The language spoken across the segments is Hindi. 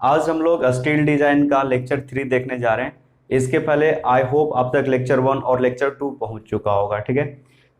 आज हम लोग स्टील डिजाइन का लेक्चर 3 देखने जा रहे हैं। इसके पहले आई होप अब तक लेक्चर 1 और लेक्चर 2 पहुंच चुका होगा। ठीक है,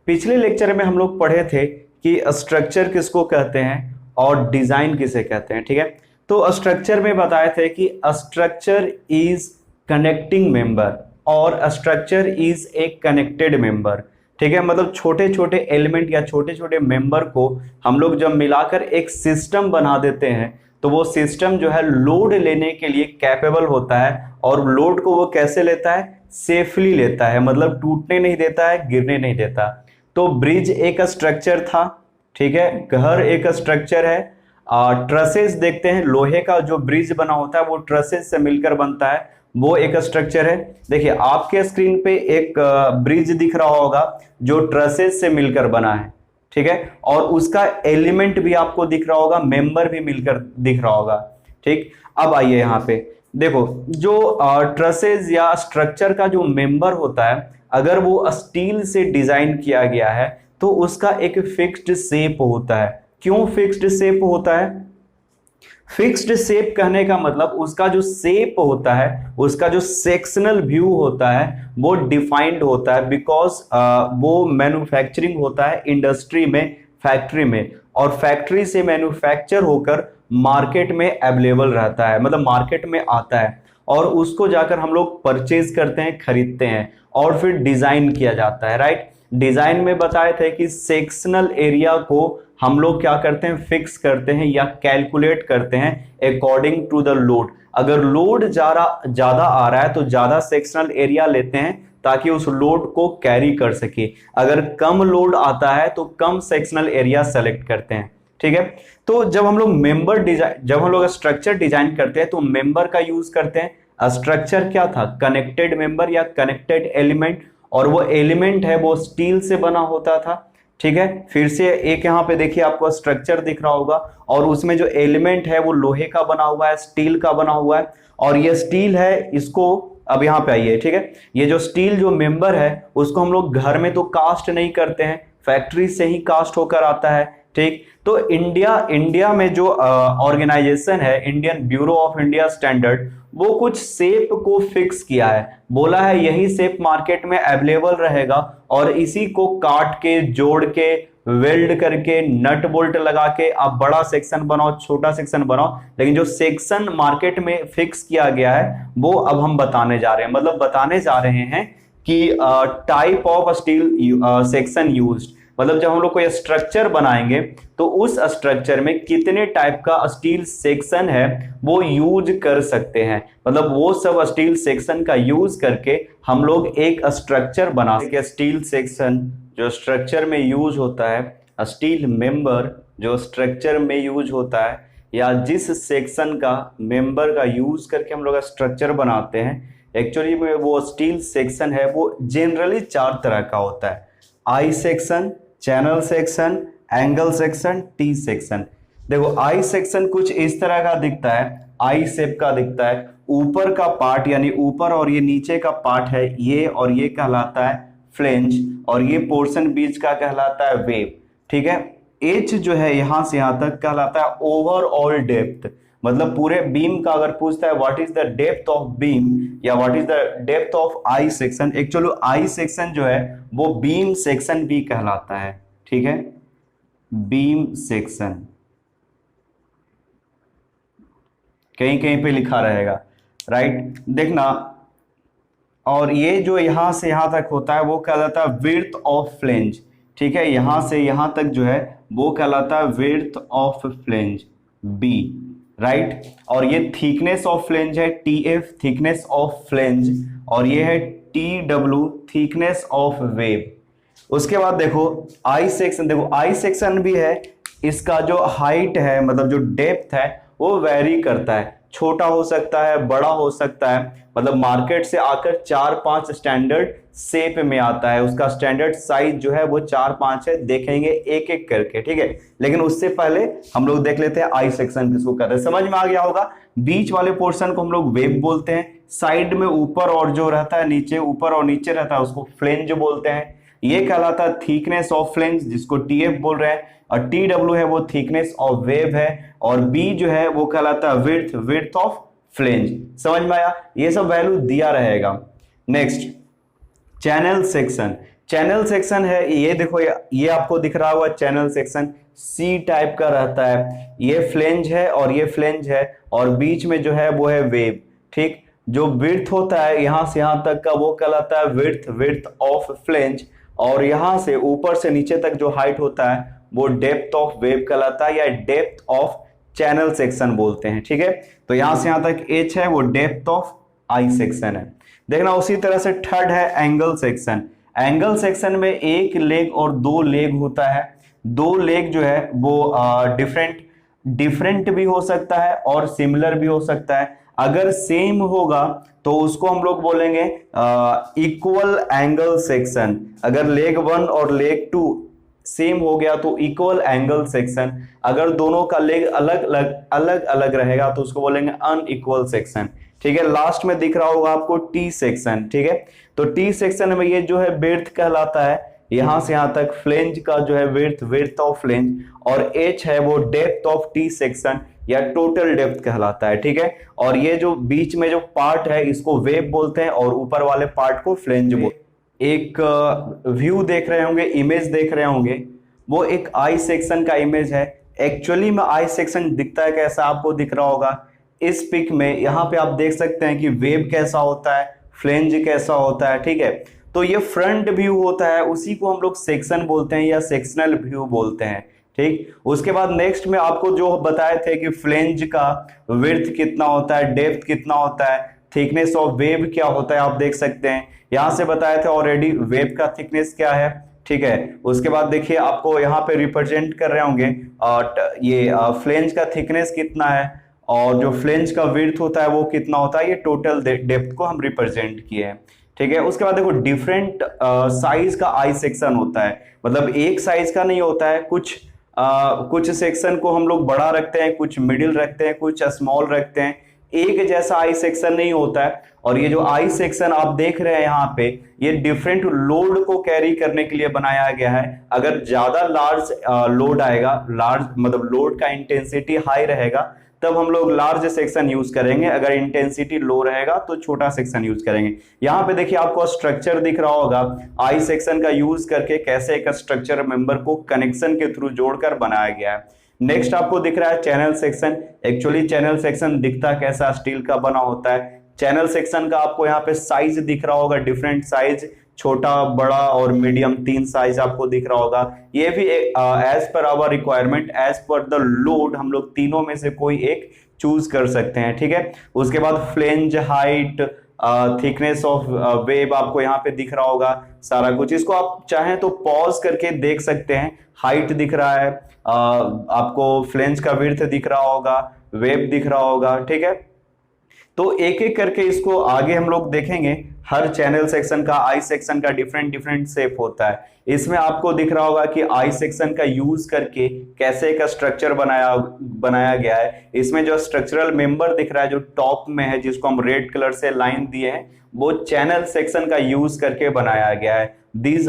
पिछले लेक्चर में हम लोग पढ़े थे कि स्ट्रक्चर किसको कहते हैं और डिजाइन किसे कहते हैं। ठीक है, तो स्ट्रक्चर में बताए थे कि स्ट्रक्चर इज कनेक्टिंग मेंबर और structure is a connected member. ठीक है, मतलब छोटे छोटे एलिमेंट या छोटे छोटे मेंबर को हम लोग जब मिलाकर एक सिस्टम बना देते हैं तो वो सिस्टम जो है लोड लेने के लिए कैपेबल होता है। और लोड को वो कैसे लेता है? सेफली लेता है, मतलब टूटने नहीं देता है, गिरने नहीं देता। तो ब्रिज एक स्ट्रक्चर था, ठीक है, घर एक स्ट्रक्चर है। ट्रसेस देखते हैं, लोहे का जो ब्रिज बना होता है वो ट्रसेस से मिलकर बनता है, वो एक स्ट्रक्चर है। देखिए आपके स्क्रीन पे एक ब्रिज दिख रहा होगा जो ट्रसेस से मिलकर बना है, ठीक है, और उसका एलिमेंट भी आपको दिख रहा होगा, मेंबर भी मिलकर दिख रहा होगा। ठीक, अब आइए यहाँ पे देखो, जो ट्रसेस या स्ट्रक्चर का जो मेंबर होता है अगर वो स्टील से डिजाइन किया गया है तो उसका एक फिक्स्ड शेप होता है। क्यों फिक्स्ड शेप होता है? फिक्स्ड शेप कहने का मतलब उसका जो शेप होता है, उसका जो सेक्शनल व्यू होता है वो डिफाइंड होता है, बिकॉज वो मैन्युफैक्चरिंग होता है इंडस्ट्री में, फैक्ट्री में, और फैक्ट्री से मैन्युफैक्चर होकर मार्केट में अवेलेबल रहता है, मतलब मार्केट में आता है और उसको जाकर हम लोग परचेज करते हैं, खरीदते हैं और फिर डिजाइन किया जाता है। राइट, डिजाइन में बताए थे कि सेक्शनल एरिया को हम लोग क्या करते हैं? फिक्स करते हैं या कैलकुलेट करते हैं अकॉर्डिंग टू द लोड। अगर लोड ज्यादा आ रहा है तो ज्यादा सेक्शनल एरिया लेते हैं ताकि उस लोड को कैरी कर सके। अगर कम लोड आता है तो कम सेक्शनल एरिया सेलेक्ट करते हैं। ठीक है, तो जब हम लोग स्ट्रक्चर डिजाइन करते हैं तो मेंबर का यूज करते हैं। स्ट्रक्चर क्या था? कनेक्टेड मेंबर या कनेक्टेड एलिमेंट, और वो एलिमेंट है वो स्टील से बना होता था। ठीक है, फिर से एक यहाँ पे देखिए आपको स्ट्रक्चर दिख रहा होगा और उसमें जो एलिमेंट है वो लोहे का बना हुआ है, स्टील का बना हुआ है, और ये स्टील है, इसको अब यहाँ पे आइए। ठीक है, ये जो स्टील जो मेंबर है उसको हम लोग घर में तो कास्ट नहीं करते हैं, फैक्ट्री से ही कास्ट होकर आता है। ठीक, तो इंडिया में जो ऑर्गेनाइजेशन है Indian bureau of India standard, वो कुछ शेप को फिक्स किया है, बोला है यही शेप मार्केट में अवेलेबल रहेगा और इसी को काट के, जोड़ के, वेल्ड करके, नट बोल्ट लगा के आप बड़ा सेक्शन बनाओ, छोटा सेक्शन बनाओ, लेकिन जो सेक्शन मार्केट में फिक्स किया गया है वो अब हम बताने जा रहे हैं। मतलब बताने जा रहे हैं कि type of steel section used, मतलब जब हम लोग कोई स्ट्रक्चर बनाएंगे तो उस स्ट्रक्चर में कितने टाइप का स्टील सेक्शन है वो यूज कर सकते हैं। मतलब वो सब स्टील सेक्शन का यूज करके हम लोग एक स्ट्रक्चर बना सकते हैं। स्टील सेक्शन जो स्ट्रक्चर में यूज होता है, स्टील मेंबर जो स्ट्रक्चर में यूज होता है, या जिस सेक्शन का मेंबर का यूज करके हम लोग स्ट्रक्चर बनाते हैं, एक्चुअली में वो स्टील सेक्शन है वो जनरली 4 तरह का होता है। I section, channel section, angle section, T section. देखो आई सेक्शन कुछ इस तरह का दिखता है, आई शेप का दिखता है। ऊपर का पार्ट यानी ऊपर और ये नीचे का पार्ट है ये, और ये कहलाता है फ्लेंज, और ये पोर्शन बीच का कहलाता है वेव। ठीक है, एच जो है यहां से यहां तक कहलाता है ओवरऑल डेप्थ, मतलब पूरे बीम का अगर पूछता है what is the depth of beam या what is the depth of I section, actually I section जो है वो बीम सेक्शन भी कहलाता है। ठीक है, बीम सेक्शन कहीं कहीं पे लिखा रहेगा, राइट, देखना। और ये जो यहां से यहां तक होता है वो कहलाता है विड्थ ऑफ फ्लेंज। ठीक है, यहां से यहां तक जो है वो कहलाता है width of flange, B, right. और ये थिकनेस ऑफ फ्लेंज है, T F, thickness of flange, और ये है T W, thickness of web. उसके बाद देखो आई सेक्शन, देखो आई सेक्शन भी है, इसका जो हाइट है मतलब जो डेप्थ है वो वेरी करता है, छोटा हो सकता है, बड़ा हो सकता है, मतलब मार्केट से आकर 4-5 स्टैंडर्ड शेप में आता है। उसका स्टैंडर्ड साइज जो है वो 4-5 है, देखेंगे एक एक करके। ठीक है, लेकिन उससे पहले हम लोग देख लेते हैं आई सेक्शन किसको कहते हैं। समझ में आ गया होगा, बीच वाले पोर्शन को हम लोग वेब बोलते हैं, साइड में ऊपर और जो रहता है नीचे, ऊपर और नीचे रहता है उसको फ्लेंज बोलते हैं, ये कहलाता है थिकनेस ऑफ फ्लेंज, जिसको टीएफ बोल रहे हैं, और टी डब्ल्यू है वो थिकनेस ऑफ वेव है, और बी जो है वो कहलाता है विड्थ, विड्थ ऑफ फ्लेंज। समझ में आया? ये सब वैल्यू दिया रहेगा। Next channel section. Channel section है, ये देखो ये आपको दिख रहा होगा चैनल सेक्शन, सी टाइप का रहता है। ये फ्लेंज है और ये फ्लेंज है, और बीच में जो है वो है वेव। ठीक, जो विड्थ होता है यहां से यहां तक का वो कहलाता है विड्थ, विड्थ ऑफ फ्लेंज, और यहां से ऊपर से नीचे तक जो हाइट होता है वो डेप्थ ऑफ वेव कहलाता है, या डेप्थ ऑफ चैनल सेक्शन बोलते हैं। ठीक है, तो यहां से यहां तक एच है वो डेप्थ ऑफ आई सेक्शन है। देखना उसी तरह से थर्ड है एंगल सेक्शन। एंगल सेक्शन में एक लेग और दो लेग होता है। दो लेग जो है वो डिफरेंट भी हो सकता है और सिमिलर भी हो सकता है। अगर सेम होगा तो उसको हम लोग बोलेंगे इक्वल एंगल सेक्शन। अगर लेग 1 और लेग 2 सेम हो गया तो इक्वल एंगल सेक्शन। अगर दोनों का लेग अलग अलग रहेगा तो उसको बोलेंगे अनइक्वल सेक्शन। ठीक है, लास्ट में दिख रहा होगा आपको टी सेक्शन। ठीक है, तो टी सेक्शन में ये जो है विड्थ कहलाता है, यहां से यहां तक फ्लेंज का जो है विड्थ, विड्थ ऑफ फ्लेंज, और एच है वो डेप्थ ऑफ टी सेक्शन या टोटल डेप्थ कहलाता है। ठीक है, और ये जो बीच में जो पार्ट है इसको वेव बोलते हैं, और ऊपर वाले पार्ट को फ्लेंज बोलते हैं। एक व्यू देख रहे होंगे, इमेज देख रहे होंगे, वो एक आई सेक्शन का इमेज है। एक्चुअली में आई सेक्शन दिखता है कैसा आपको दिख रहा होगा इस पिक में। यहाँ पे आप देख सकते हैं कि वेव कैसा होता है, फ्लेंज कैसा होता है। ठीक है, तो ये फ्रंट व्यू होता है, उसी को हम लोग सेक्शन बोलते हैं या सेक्शनल व्यू बोलते हैं। ठीक, उसके बाद नेक्स्ट में आपको जो बताए थे कि फ्लेंज का विड्थ कितना होता है, डेप्थ कितना होता है, थिकनेस ऑफ वेव क्या होता है, आप देख सकते हैं यहां से बताया था ऑलरेडी वेव का थिकनेस क्या है। ठीक है, उसके बाद देखिए आपको यहाँ पे रिप्रेजेंट कर रहे होंगे ये फ्लेंज का थिकनेस कितना है, और जो फ्लेंज का विड्थ होता है वो कितना होता है, ये टोटल डेप्थ को हम रिप्रेजेंट किए हैं। ठीक है, उसके बाद देखो डिफरेंट साइज का आई सेक्शन होता है, मतलब एक साइज का नहीं होता है। कुछ सेक्शन को हम लोग बड़ा रखते हैं, कुछ मिडिल रखते हैं, कुछ स्मॉल रखते हैं। एक जैसा आई सेक्शन नहीं होता है। और ये जो आई सेक्शन आप देख रहे हैं यहाँ पे, ये डिफरेंट लोड को कैरी करने के लिए बनाया गया है। अगर ज्यादा लार्ज लोड आएगा, लार्ज मतलब लोड का इंटेंसिटी हाई रहेगा, तब हम लोग लार्ज सेक्शन यूज करेंगे। अगर इंटेंसिटी लो रहेगा तो छोटा सेक्शन यूज करेंगे। यहाँ पे देखिए आपको स्ट्रक्चर दिख रहा होगा, आई सेक्शन का यूज करके कैसे एक स्ट्रक्चर मेंबर को कनेक्शन के थ्रू जोड़कर बनाया गया है। नेक्स्ट आपको दिख रहा है channel section. Actually channel section दिखता कैसा, स्टील का बना होता है। चैनल सेक्शन का आपको यहाँ पे साइज दिख रहा होगा, डिफरेंट साइज, छोटा, बड़ा और मीडियम, 3 साइज आपको दिख रहा होगा। ये भी as per our requirement, as per the load, हम लोग तीनों में से कोई एक चूज कर सकते हैं। ठीक है, उसके बाद flange, height, thickness of wave आपको यहाँ पे दिख रहा होगा सारा कुछ। इसको आप चाहें तो पॉज करके देख सकते हैं। हाइट दिख रहा है, आपको फ्लेंज का विड्थ दिख रहा होगा, वेव दिख रहा होगा। ठीक है, तो एक एक करके इसको आगे हम लोग देखेंगे। हर चैनल सेक्शन का, आई सेक्शन का डिफरेंट शेप होता है। इसमें आपको दिख रहा होगा कि आई सेक्शन का यूज करके कैसे एक स्ट्रक्चर बनाया गया है। इसमें जो स्ट्रक्चरल मेंबर दिख रहा है जो टॉप में है, जिसको हम रेड कलर से लाइन दिए हैं, वो चैनल सेक्शन का यूज करके बनाया गया है। These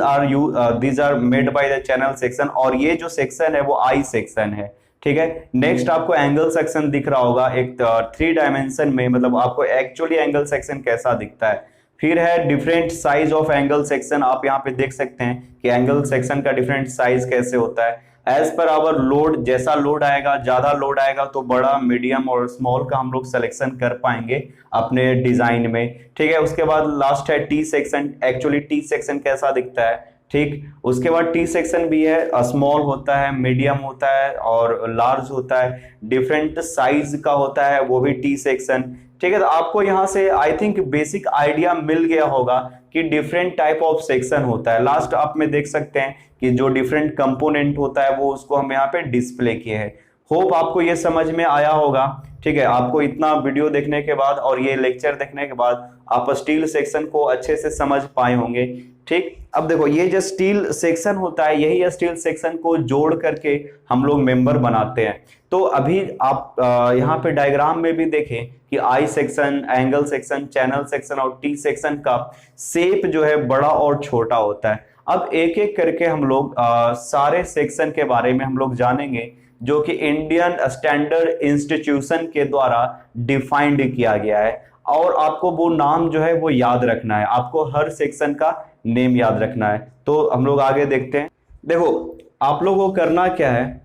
are made by the channel section, और ये जो सेक्शन है वो आई सेक्शन है। ठीक है, नेक्स्ट आपको एंगल सेक्शन दिख रहा होगा एक 3 डायमेंशन में, मतलब आपको एक्चुअली एंगल सेक्शन कैसा दिखता है। फिर है different size of angle section. आप यहाँ पे देख सकते हैं कि एंगल सेक्शन का डिफरेंट साइज कैसे होता है। एज पर आवर लोड, जैसा लोड आएगा, ज्यादा लोड आएगा तो बड़ा, मीडियम और स्मॉल का हम लोग सिलेक्शन कर पाएंगे अपने डिजाइन में। ठीक है, उसके बाद लास्ट है T section. Actually T section कैसा दिखता है। ठीक, उसके बाद टी सेक्शन भी है, स्मॉल होता है, मीडियम होता है और लार्ज होता है। डिफरेंट साइज का होता है वो भी टी सेक्शन। ठीक है, तो आपको यहाँ से आई थिंक बेसिक आइडिया मिल गया होगा कि डिफरेंट टाइप ऑफ सेक्शन होता है। लास्ट आप में देख सकते हैं कि जो डिफरेंट कंपोनेंट होता है वो उसको हम यहाँ पे डिस्प्ले किए हैं। होप आपको ये समझ में आया होगा। ठीक है, आपको इतना वीडियो देखने के बाद और ये लेक्चर देखने के बाद आप स्टील सेक्शन को अच्छे से समझ पाए होंगे। ठीक, अब देखो ये जो स्टील सेक्शन होता है, यही स्टील सेक्शन को जोड़ करके हम लोग मेंबर बनाते हैं। तो अभी आप यहाँ पे डायग्राम में भी देखें कि I section, angle section, channel section और टी सेक्शन का शेप जो है बड़ा और छोटा होता है। अब एक एक करके हम लोग सारे सेक्शन के बारे में हम लोग जानेंगे जो कि इंडियन स्टैंडर्ड इंस्टीट्यूशन के द्वारा डिफाइंड किया गया है, और आपको वो नाम जो है वो याद रखना है, आपको हर सेक्शन का नेम याद रखना है। तो हम लोग आगे देखते हैं। देखो आप लोगों को करना क्या है,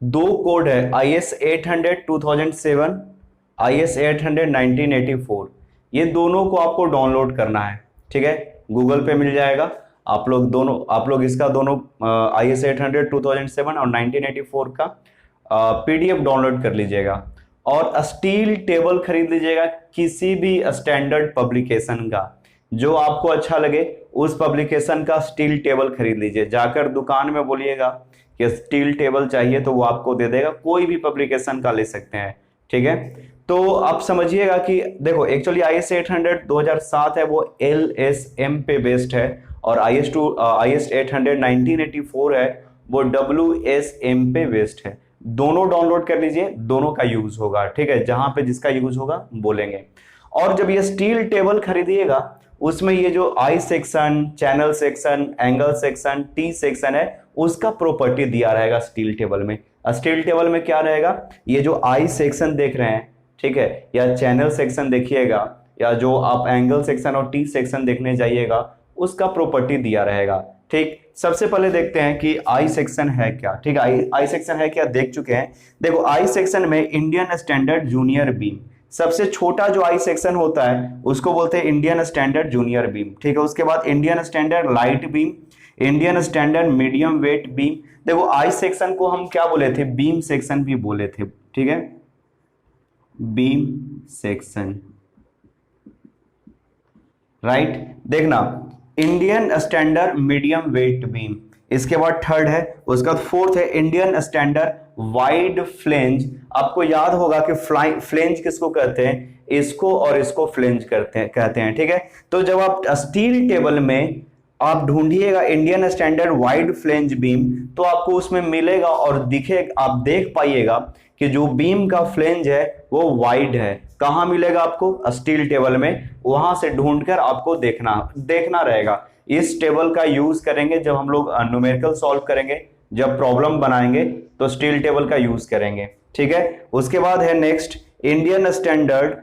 दो कोड है IS 800 2007, IS 800 1984, ये दोनों को आपको डाउनलोड करना है, ठीक है, गूगल पे मिल जाएगा। आप लोग इसका दोनों IS 800 2007 और 1984 का PDF डाउनलोड कर लीजिएगा, और स्टील टेबल खरीद लीजिएगा किसी भी स्टैंडर्ड पब्लिकेशन का, जो आपको अच्छा लगे उस पब्लिकेशन का स्टील टेबल खरीद लीजिए। जाकर दुकान में बोलिएगा कि स्टील टेबल चाहिए तो वो आपको दे देगा, कोई भी पब्लिकेशन का ले सकते हैं, ठीक है। तो आप समझिएगा कि देखो एक्चुअली IS 800 2007 है वो LSM पे बेस्ड है, और IS 800 1984 है वो WSM पे बेस्ड है। दोनों डाउनलोड कर लीजिए, दोनों का यूज होगा, ठीक है, जहां पे जिसका यूज होगा बोलेंगे। और जब ये स्टील टेबल खरीदिएगा उसमें ये जो I section, channel section, angle section, T section है उसका प्रॉपर्टी दिया रहेगा स्टील टेबल में। स्टील टेबल में क्या रहेगा, ये जो I सेक्शन देख रहे हैं, ठीक है, या चैनल सेक्शन देखिएगा, या जो आप एंगल सेक्शन और T सेक्शन देखने जाइएगा उसका प्रॉपर्टी दिया रहेगा, ठीक। सबसे पहले देखते हैं कि I सेक्शन है क्या, ठीक है, I सेक्शन है क्या देख चुके हैं। देखो I सेक्शन में इंडियन स्टैंडर्ड जूनियर बीम, सबसे छोटा जो I सेक्शन होता है उसको बोलते हैं इंडियन स्टैंडर्ड जूनियर बीम, ठीक है। उसके बाद Indian standard light beam, Indian standard medium wait beam. देखो I सेक्शन को हम क्या बोले थे, बीम सेक्शन भी बोले थे, ठीक है, बीम सेक्शन, राइट। देखना Indian standard medium wait beam, इसके बाद थर्ड है, उसका फोर्थ है इंडियन स्टैंडर्ड वाइड फ्लेंज। आपको याद होगा कि फ्लेंज किसको कहते हैं, इसको और इसको फ्लेंज कहते हैं, ठीक है। तो जब आप स्टील टेबल में आप ढूंढिएगा Indian standard wide flange beam तो आपको उसमें मिलेगा, और आप देख पाइएगा कि जो बीम का फ्लेंज है वो वाइड है। कहाँ मिलेगा आपको, स्टील टेबल में, वहां से ढूंढकर आपको देखना रहेगा। इस टेबल का यूज करेंगे जब हम लोग न्यूमेरिकल सॉल्व करेंगे, जब प्रॉब्लम बनाएंगे तो स्टील टेबल का यूज करेंगे, ठीक है। उसके बाद है next Indian standard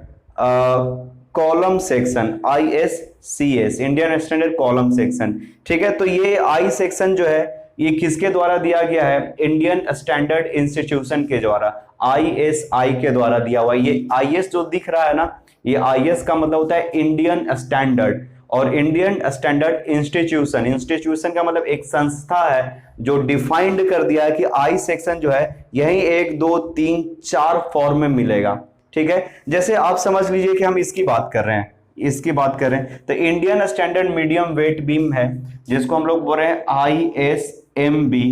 column section, ISCS, Indian standard column section, ठीक है। तो ये I सेक्शन जो है ये किसके द्वारा दिया गया है, इंडियन स्टैंडर्ड इंस्टीट्यूशन के द्वारा, ISI के द्वारा दिया हुआ। ये IS जो दिख रहा है ना, ये IS का मतलब होता है इंडियन स्टैंडर्ड, और इंडियन स्टैंडर्ड इंस्टीट्यूशन का मतलब एक संस्था है जो डिफाइंड कर दिया है कि I सेक्शन जो है यही 1 2 3 4 फॉर्म में मिलेगा, ठीक है। जैसे आप समझ लीजिए कि हम इसकी बात कर रहे हैं, तो Indian standard medium wait beam है जिसको हम लोग बोल रहे हैं ISMB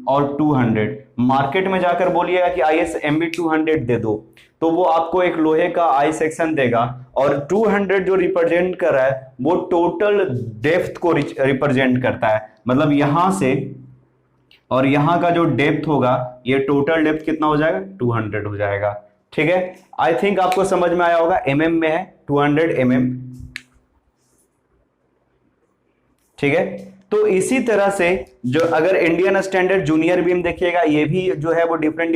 और 200। मार्केट में जाकर बोलिएगा कि ISMB 200 दे दो, तो वो आपको एक लोहे का I सेक्शन देगा, और 200 जो रिप्रेजेंट कर रहा है वो टोटल डेप्थ को रिप्रेजेंट करता है। मतलब यहां से और यहां का जो डेप्थ होगा, ये टोटल डेप्थ कितना हो जाएगा, 200 हो जाएगा, ठीक है। आई थिंक आपको समझ में आया होगा, mm में है 200 mm, ठीक है। तो इसी तरह से जो अगर इंडियन स्टैंडर्ड जूनियर बीम देखिएगा, ये भी जो है वो डिफरेंट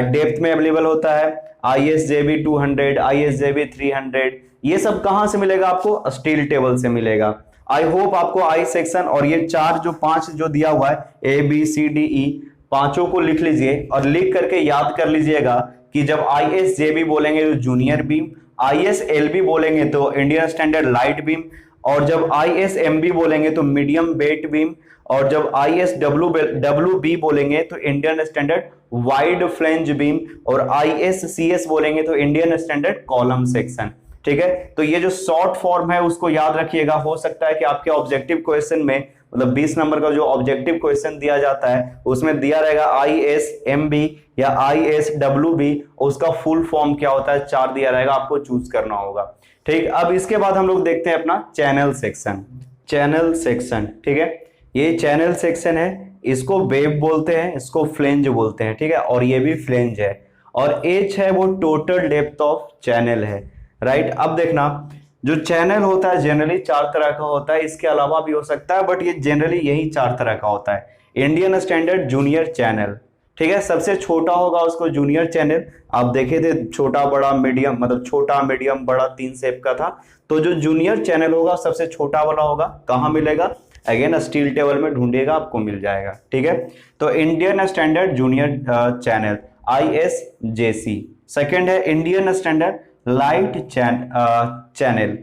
डेप्थ में अवेलेबल होता है, ISJB 200, ISJB 300, ये सब कहां से मिलेगा आपको, स्टील टेबल से मिलेगा। आई होप आपको I सेक्शन और ये 5 जो दिया हुआ है ABCDE, पांचों को लिख लीजिए, और लिख करके याद कर लीजिएगा कि जब ISJB बोलेंगे तो जूनियर बीम, ISLB बोलेंगे तो इंडियन स्टैंडर्ड लाइट बीम, और जब ISMB बोलेंगे तो मीडियम वेट बीम, और जब ISWB बोलेंगे तो Indian standard wide flange beam, और ISCS बोलेंगे तो इंडियन स्टैंडर्ड कॉलम सेक्शन, ठीक है। तो ये जो शॉर्ट फॉर्म है उसको याद रखिएगा। हो सकता है कि आपके ऑब्जेक्टिव क्वेश्चन में, मतलब 20 नंबर का जो ऑब्जेक्टिव क्वेश्चन दिया जाता है उसमें दिया रहेगा ISMB या ISWB, उसका फुल फॉर्म क्या होता है 4 दिया रहेगा, आपको चूज करना होगा, ठीक। अब इसके बाद हम लोग देखते हैं अपना चैनल सेक्शन, ठीक है। ये चैनल सेक्शन है, इसको वेब बोलते हैं, इसको फ्लेंज बोलते हैं, ठीक है, और ये भी फ्लेंज है, और H है वो टोटल डेप्थ ऑफ चैनल है, राइट। अब देखना जो चैनल होता है जनरली 4 तरह का होता है, इसके अलावा भी हो सकता है, बट ये जनरली यही 4 तरह का होता है। इंडियन स्टैंडर्ड जूनियर चैनल, ठीक है, सबसे छोटा होगा उसको जूनियर चैनल। आप देखे थे छोटा बड़ा मीडियम, मतलब छोटा मीडियम बड़ा 3 शेप का था, तो जो जूनियर चैनल होगा सबसे छोटा वाला होगा। कहाँ मिलेगा? अगेन स्टील टेबल में ढूंढिएगा, आपको मिल जाएगा, ठीक है। तो Indian standard junior channel ISJC। Second है Indian standard light channel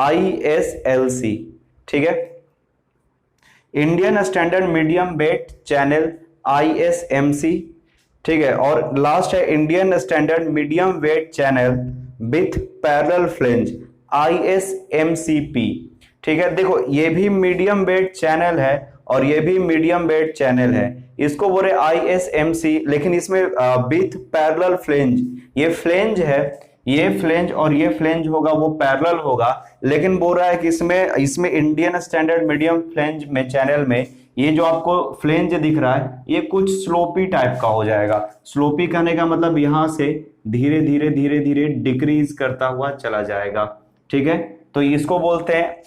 ISLC, ठीक है। Indian standard medium weight channel ISMC, ठीक है। और लास्ट है Indian standard medium weight channel with parallel flange ISMCP, ठीक है। देखो ये भी मीडियम वेट चैनल है और ये भी मीडियम वेट चैनल है, इसको बोले ISMC, लेकिन इसमें विथ पैरेलल फ्लेंज, ये फ्लेंज है, ये फ्लेंज और ये फ्लेंज होगा वो पैरेलल होगा, लेकिन बोल रहा है कि इसमें इंडियन स्टैंडर्ड मीडियम फ्लेंज में चैनल में ये जो आपको फ्लेंज दिख रहा है ये कुछ स्लोपी टाइप का हो जाएगा। स्लोपी कहने का मतलब यहां से धीरे धीरे धीरे धीरे डिक्रीज करता हुआ चला जाएगा, ठीक है। तो इसको बोलते हैं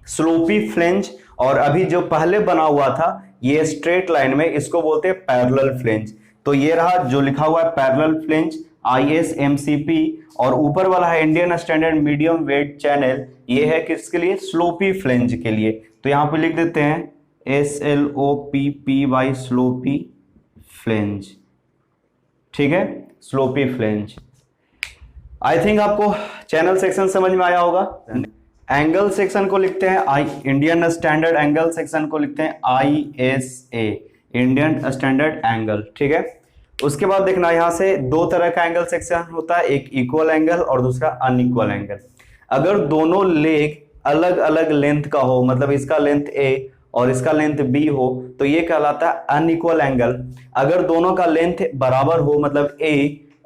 स्लोपी फ्लेंज। और अभी जो पहले बना हुआ था ये स्ट्रेट लाइन में, इसको बोलते हैं पैरेलल फ्लेंज। तो ये रहा जो लिखा हुआ है पैरेलल फ्लेंज ISMCP, और ऊपर वाला है Indian standard medium weight channel, ये है किसके लिए? स्लोपी फ्लेंज के लिए। तो यहां पे लिख देते हैं SLOPPY स्लोपी फ्लेंज, ठीक है, स्लोपी फ्लेंज। आई थिंक आपको चैनल सेक्शन समझ में आया होगा। एंगल सेक्शन को लिखते हैं इंडियन स्टैंडर्ड एंगल सेक्शन को लिखते हैं ISA, इंडियन स्टैंडर्ड एंगल, ठीक है। उसके बाद देखना यहां से 2 तरह का एंगल सेक्शन होता है, एक इक्वल एंगल और दूसरा अनइक्वल एंगल। अगर दोनों लेग अलग अलग लेंथ का हो, मतलब इसका लेंथ A और इसका लेंथ B हो, तो ये कहलाता है अनइक्वल एंगल। अगर दोनों का लेंथ बराबर हो, मतलब A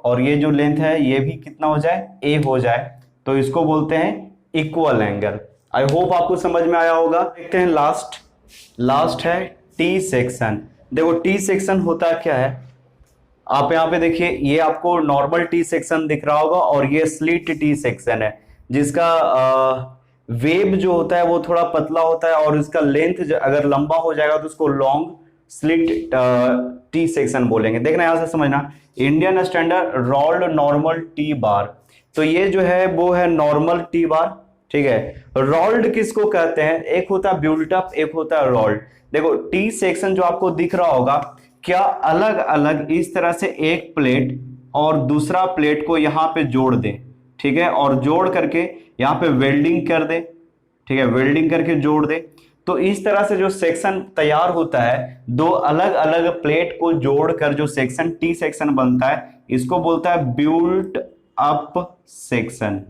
और ये जो लेंथ है ये भी कितना हो जाए? A हो जाए, तो इसको बोलते हैं इक्वल एंगल। आई होप आपको समझ में आया होगा। देखते हैं लास्ट है T सेक्शन। देखो T सेक्शन होता क्या है, आप यहाँ पे देखिए, ये आपको नॉर्मल T सेक्शन दिख रहा होगा और ये स्लिट T सेक्शन है, जिसका वेब जो होता है वो थोड़ा पतला होता है और इसका लेंथ अगर लंबा हो जाएगा तो उसको लॉन्ग स्लिट T सेक्शन बोलेंगे। देखना यहां से समझना, Indian standard rolled normal T बार, तो ये जो है वो है नॉर्मल T बार, ठीक है। रोल्ड किसको कहते हैं? एक होता है बिल्ट अप, एक होता है रोल्ड। देखो T सेक्शन जो आपको दिख रहा होगा, क्या अलग अलग इस तरह से एक प्लेट और दूसरा प्लेट को यहां पे जोड़ दे, ठीक है, और जोड़ करके यहां पे वेल्डिंग कर दे, ठीक है, वेल्डिंग करके जोड़ दे, तो इस तरह से जो सेक्शन तैयार होता है, 2 अलग अलग प्लेट को जोड़कर जो सेक्शन T सेक्शन बनता है, इसको बोलता है बिल्ट अप सेक्शन,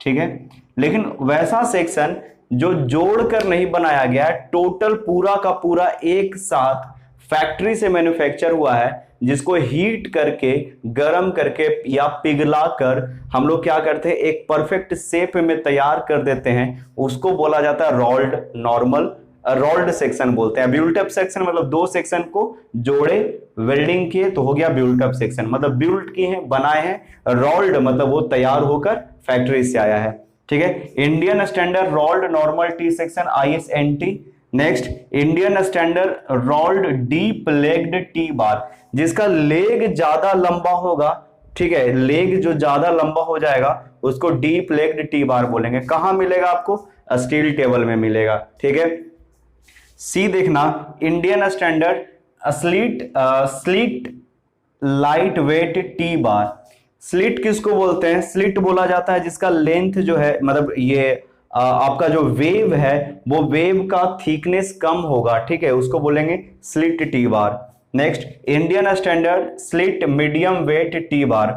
ठीक है। लेकिन वैसा सेक्शन जो जोड़कर नहीं बनाया गया है, टोटल पूरा का पूरा एक साथ फैक्ट्री से मैन्युफैक्चर हुआ है, जिसको हीट करके, गर्म करके या पिघलाकर हम लोग क्या करते हैं, एक परफेक्ट शेप में तैयार कर देते हैं, उसको बोला जाता है रोल्ड नॉर्मल, रोल्ड सेक्शन बोलते हैं। बिल्ट अप सेक्शन मतलब 2 सेक्शन को जोड़े, वेल्डिंग किए तो हो गया बिल्ट अप सेक्शन, मतलब बिल्ट किए हैं, बनाए हैं। रोल्ड मतलब वो तैयार होकर फैक्ट्री से आया है, ठीक है। Indian standard rolled normal T section ISNT। Next Indian standard rolled deep legged T बार, जिसका लेग ज्यादा लंबा होगा, ठीक है, लेग जो ज्यादा लंबा हो जाएगा उसको डीप लेग्ड T बार बोलेंगे। कहां मिलेगा आपको? स्टील टेबल में मिलेगा, ठीक है। सी देखना, Indian standard slit light weight T बार। स्लिट किसको बोलते हैं? स्लिट बोला जाता है जिसका लेंथ जो है, मतलब ये आपका जो वेव है वो वेव का थिकनेस कम होगा, ठीक है, उसको बोलेंगे slit T bar. Next Indian standard slit medium weight T bar,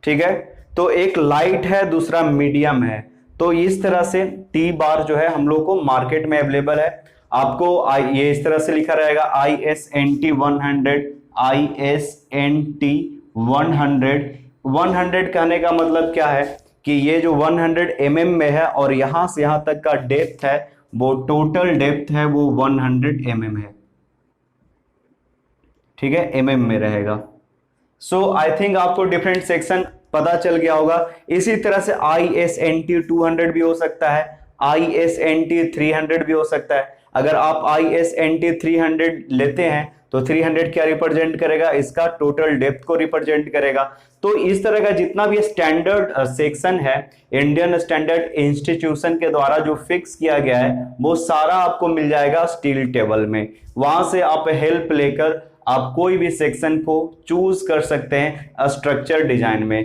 ठीक है। तो एक लाइट है, दूसरा मीडियम है, तो इस तरह से T बार जो है हम लोग को मार्केट में अवेलेबल है। आपको ये इस तरह से लिखा रहेगा ISNT 100, ISNT 100 कहने का मतलब क्या है कि ये जो 100 mm में है और यहां से यहां तक का डेप्थ है, वो टोटल डेप्थ है वो 100 mm है, ठीक है, mm में रहेगा। सो आई थिंक आपको डिफरेंट सेक्शन पता चल गया होगा। इसी तरह से ISNT 200 भी हो सकता है, ISNT 300 भी हो सकता है। अगर आप ISNT 300 लेते हैं तो 300 क्या रिप्रेजेंट करेगा, इसका टोटल डेप्थ को रिप्रेजेंट करेगा। तो इस तरह का जितना भी स्टैंडर्ड सेक्शन है इंडियन स्टैंडर्ड इंस्टीट्यूशन के द्वारा जो फिक्स किया गया है वो सारा आपको मिल जाएगा स्टील टेबल में। वहां से आप हेल्प लेकर आप कोई भी सेक्शन को चूज कर सकते हैं स्ट्रक्चर डिजाइन में।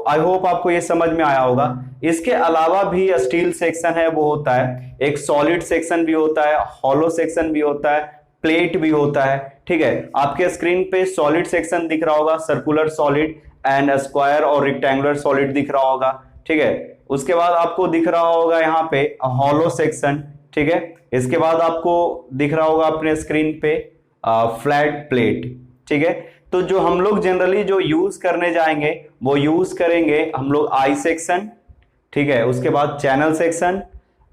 आई होप आपको ये समझ में आया होगा। इसके अलावा भी स्टील सेक्शन है वो होता है, एक सॉलिड सेक्शन भी होता है, हॉलो सेक्शन भी होता है, प्लेट भी होता है। ठीक है, आपके स्क्रीन पे सॉलिड सेक्शन दिख रहा होगा, सर्कुलर सॉलिड एंड स्क्वायर और रेक्टेंगुलर सॉलिड दिख रहा होगा। ठीक है, उसके बाद आपको दिख रहा होगा यहाँ पे हॉलो सेक्शन। ठीक है, इसके बाद आपको दिख रहा होगा अपने स्क्रीन पे फ्लैट प्लेट। ठीक है, तो जो हम लोग जनरली जो यूज करने जाएंगे वो यूज करेंगे हम लोग आई सेक्शन। ठीक है, उसके बाद channel section,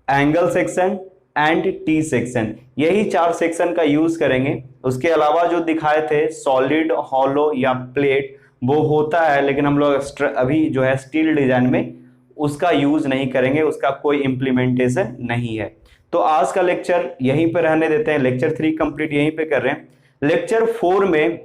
angle section and T section, यही 4 सेक्शन का यूज करेंगे। उसके अलावा जो दिखाए थे सॉलिड, हॉलो या प्लेट वो होता है, लेकिन हम लोग अभी जो है स्टील डिजाइन में उसका यूज नहीं करेंगे, उसका कोई इंप्लीमेंटेशन नहीं है। तो आज का लेक्चर यहीं पे रहने देते हैं, लेक्चर 3 कंप्लीट यहीं पे कर रहे हैं। लेक्चर 4 में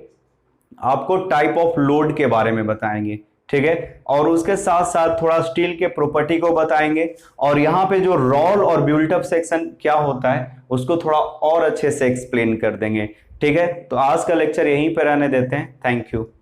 आपको टाइप ऑफ लोड के बारे में बताएंगे। ठीक है, और उसके साथ साथ थोड़ा स्टील के प्रॉपर्टी को बताएंगे, और यहाँ पे जो रोल और बिल्ट अप सेक्शन क्या होता है उसको थोड़ा और अच्छे से एक्सप्लेन कर देंगे। ठीक है, तो आज का लेक्चर यहीं पे रहने देते हैं। Thank you.